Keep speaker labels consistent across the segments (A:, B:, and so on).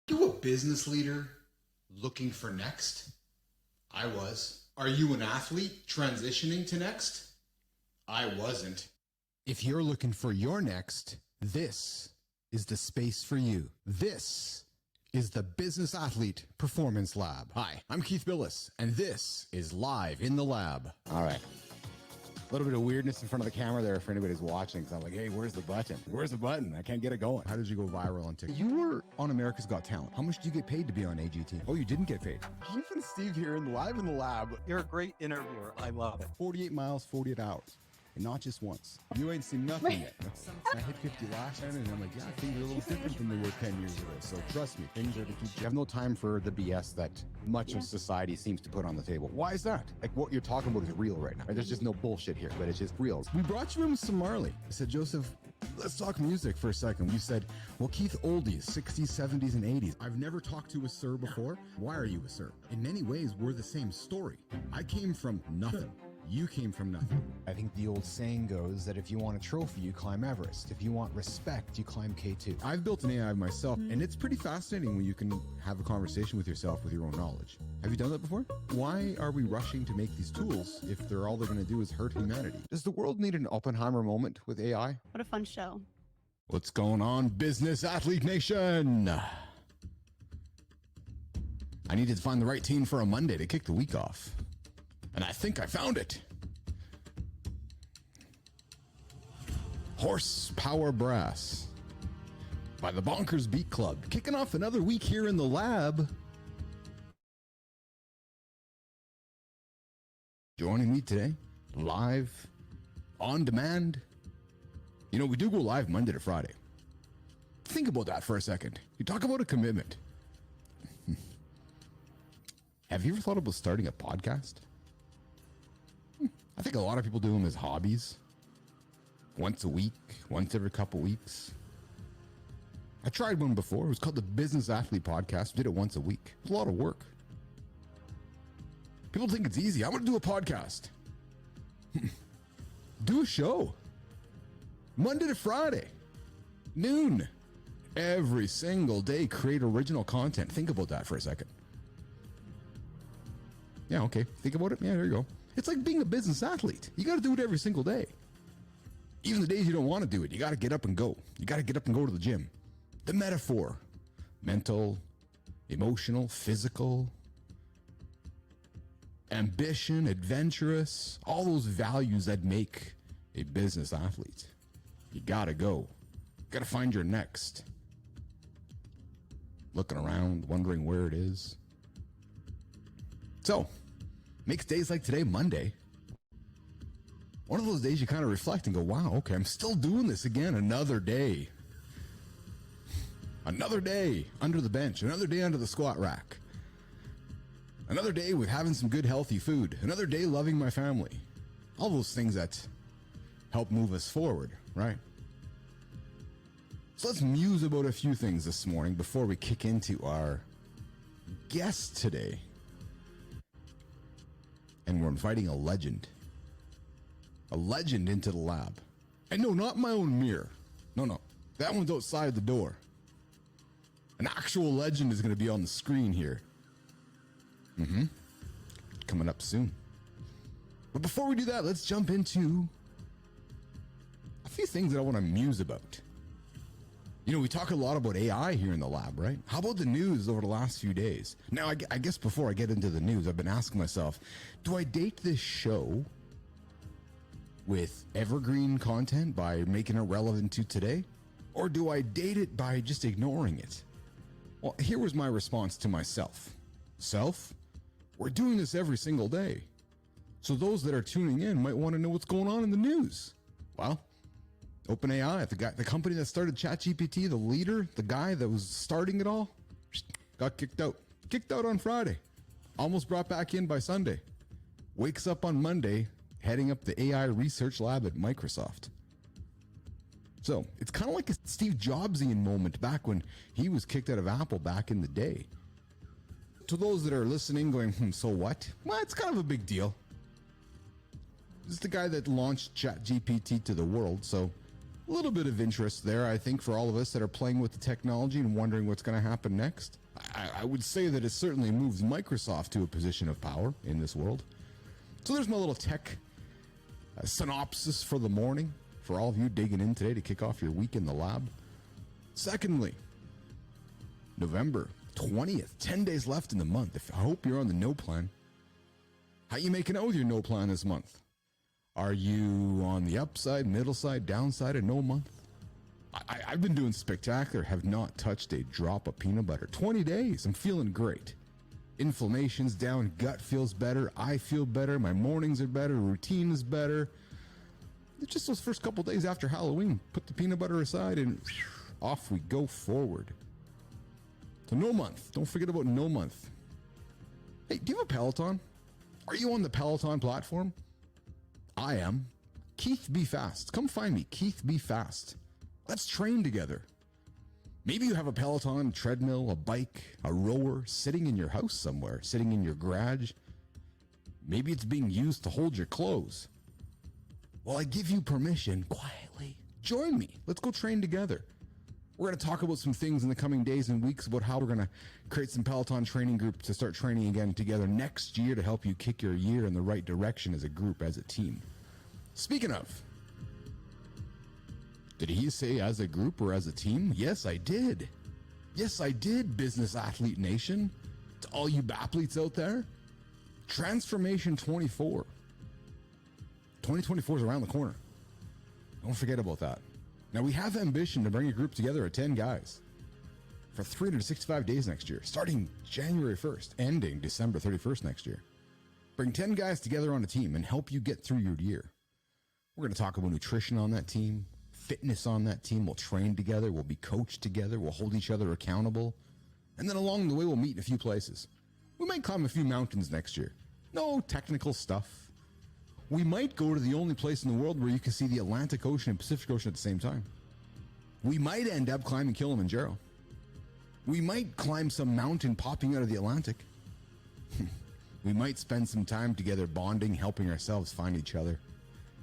A: You a business leader looking for next? I was. Are you an athlete transitioning to next? I wasn't. If you're looking for your next, this is the space for you. This is the Business Athlete Performance Lab. Hi, I'm Keith Bilous, and this is Live in the Lab. All right. A little bit of weirdness in front of the camera there for anybody who's watching, because I'm like, hey, where's the button? Where's the button? I can't get it going. How did you go viral on TikTok? You were on America's Got Talent. How much do you get paid to be on AGT? Oh, you didn't get paid. Keith and Steve here in Live in the Lab.
B: You're a great interviewer. I love it.
A: 48 miles, 48 hours. And not just once. You ain't seen nothing yet. I hit 50 last time, and I'm like, yeah, things are a little different than they were 10 years ago. So trust me, things are to keep. You have no time for the BS that much of society seems to put on the table. Why is that? Like, what you're talking about is real right now. There's just no bullshit here, but it's just real. We brought you in with some Marley. I said, Joseph, let's talk music for a second. You said, well, Keith, oldies, 60s, 70s, and 80s. I've never talked to a sir before. Why are you a sir? In many ways, we're the same story. I came from nothing. You came from nothing. I think the old saying goes that if you want a trophy, you climb Everest. If you want respect, you climb K2. I've built an AI myself, and it's pretty fascinating when you can have a conversation with yourself with your own knowledge. Have you done that before? Why are we rushing to make these tools if they're all they're going to do is hurt humanity? Does the world need an Oppenheimer moment with AI?
C: What a fun show.
A: What's going on, Business Athlete Nation? I needed to find the right team for a Monday to kick the week off. And I think I found it. Horsepower Brass by the Bonkers Beat Club. Kicking off another week here in the lab. Joining me today, live, on demand. You know, we do go live Monday to Friday. Think about that for a second. You talk about a commitment. Have you ever thought about starting a podcast? I think a lot of people do them as hobbies. Once a week, once every couple weeks. I tried one before. It was called the Business Athlete Podcast. Did it once a week. It was a lot of work. People think it's easy. I'm going to do a podcast. Do a show. Monday to Friday. Noon. Every single day, create original content. Think about that for a second. Yeah, okay. Think about it. Yeah, there you go. It's like being a business athlete. You got to do it every single day. Even the days you don't want to do it, you got to get up and go. You got to get up and go to the gym. The metaphor. Mental, emotional, physical, ambition, adventurous, all those values that make a business athlete. You got to go. You got to find your next. Looking around, wondering where it is. So, makes days like today, Monday, one of those days you kind of reflect and go, wow, okay, I'm still doing this again. Another day. Another day under the bench. Another day under the squat rack. Another day with having some good, healthy food. Another day loving my family. All those things that help move us forward, right? So let's muse about a few things this morning before we kick into our guest today. And we're inviting a legend into the lab. And no, not my own mirror. No. That one's outside the door. An actual legend is going to be on the screen here. Coming up soon. But before we do that, let's jump into a few things that I want to muse about. You know, we talk a lot about AI here in the lab, right? How about the news over the last few days? Now, I guess before I get into the news, I've been asking myself, do I date this show with evergreen content by making it relevant to today? Or do I date it by just ignoring it? Well, here was my response to myself. Self, we're doing this every single day. So those that are tuning in might want to know what's going on in the news. Well, OpenAI, the company that started ChatGPT, the leader, the guy that was starting it all, got kicked out. Kicked out on Friday. Almost brought back in by Sunday. Wakes up on Monday, heading up the AI research lab at Microsoft. So it's kind of like a Steve Jobsian moment back when he was kicked out of Apple back in the day. To those that are listening going, so what? Well, it's kind of a big deal. This is the guy that launched ChatGPT to the world, so A little bit of interest there, I think, for all of us that are playing with the technology and wondering what's going to happen next. I would say that it certainly moves Microsoft to a position of power in this world. So there's my little tech synopsis for the morning for all of you digging in today to kick off your week in the lab. Secondly, November 20th, 10 days left in the month. I hope you're on the no plan. How you making out with your no plan this month? Are you on the upside, middle side, downside of no month? I've been doing spectacular, have not touched a drop of peanut butter. 20 days, I'm feeling great. Inflammation's down, gut feels better, I feel better, my mornings are better, routine is better. It's just those first couple days after Halloween, put the peanut butter aside and off we go forward. So no month, don't forget about no month. Hey, do you have a Peloton? Are you on the Peloton platform? I am. Keith Be Fast. Come find me, Keith Be Fast. Let's train together. Maybe you have a Peloton, treadmill, a bike, a rower sitting in your house somewhere, sitting in your garage. Maybe it's being used to hold your clothes. Well, I give you permission, quietly, join me. Let's go train together. We're going to talk about some things in the coming days and weeks about how we're going to create some Peloton training groups to start training again together next year to help you kick your year in the right direction as a group, as a team. Speaking of, did he say as a group or as a team? Yes, I did. Yes, I did, Business Athlete Nation. To all you athletes out there, Transformation 24. 2024 is around the corner. Don't forget about that. Now, we have ambition to bring a group together of 10 guys for 365 days next year, starting January 1st, ending December 31st next year. Bring 10 guys together on a team and help you get through your year. We're going to talk about nutrition on that team, fitness on that team. We'll train together. We'll be coached together. We'll hold each other accountable. And then along the way, we'll meet in a few places. We might climb a few mountains next year. No technical stuff. We might go to the only place in the world where you can see the Atlantic Ocean and Pacific Ocean at the same time. We might end up climbing Kilimanjaro. We might climb some mountain popping out of the Atlantic. We might spend some time together bonding, helping ourselves find each other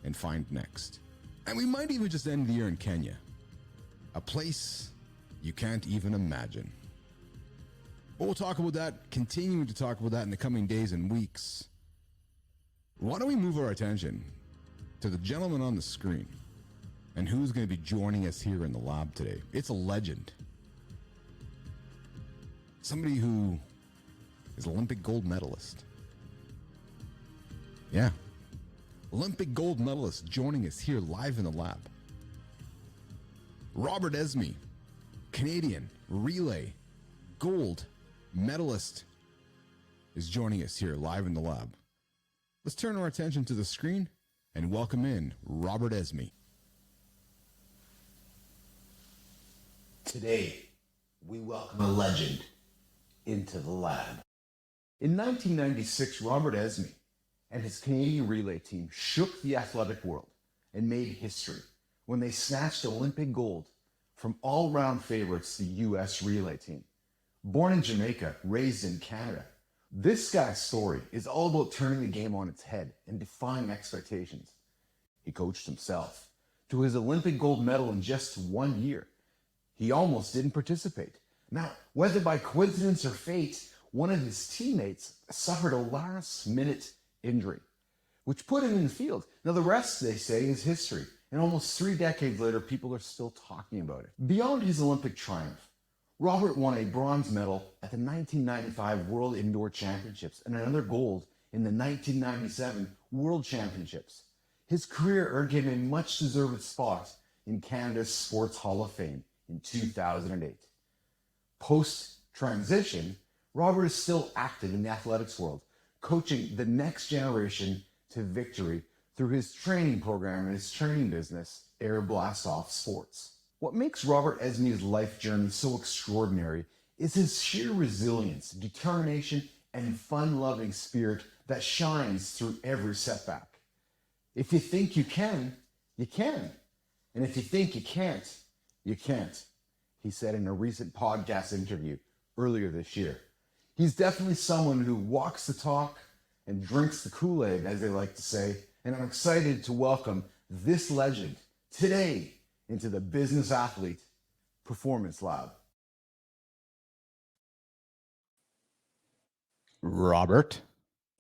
A: and find next. And we might even just end the year in Kenya, a place you can't even imagine. But we'll talk about that, continuing to talk about that in the coming days and weeks. Why don't we move our attention to the gentleman on the screen and who's going to be joining us here in the lab today? It's a legend. Somebody who is Olympic gold medalist. Yeah. Olympic gold medalist joining us here live in the lab. Robert Esmie, Canadian relay gold medalist, is joining us here live in the lab. Let's turn our attention to the screen and welcome in Robert Esmie.
C: Today, we welcome a legend into the lab. In 1996, Robert Esmie and his Canadian relay team shook the athletic world and made history when they snatched Olympic gold from all-round favorites, the U.S. relay team. Born in Jamaica, raised in Canada, this guy's story is all about turning the game on its head and defying expectations. He coached himself to his Olympic gold medal in just 1 year. He almost didn't participate. Now, whether by coincidence or fate, one of his teammates suffered a last-minute injury, which put him in the field. Now, the rest, they say, is history. And almost 3 decades later, people are still talking about it. Beyond his Olympic triumph, Robert won a bronze medal at the 1995 World Indoor Championships and another gold in the 1997 World Championships. His career earned him a much-deserved spot in Canada's Sports Hall of Fame in 2008. Post-transition, Robert is still active in the athletics world, coaching the next generation to victory through his training program and his training business, Air Blast Off Sports. What makes Robert Esmie's life journey so extraordinary is his sheer resilience, determination, and fun-loving spirit that shines through every setback. If you think you can, you can. And if you think you can't, you can't, he said in a recent podcast interview earlier this year. He's definitely someone who walks the talk and drinks the Kool-Aid, as they like to say, and I'm excited to welcome this legend today into the Business Athlete Performance Lab.
A: Robert,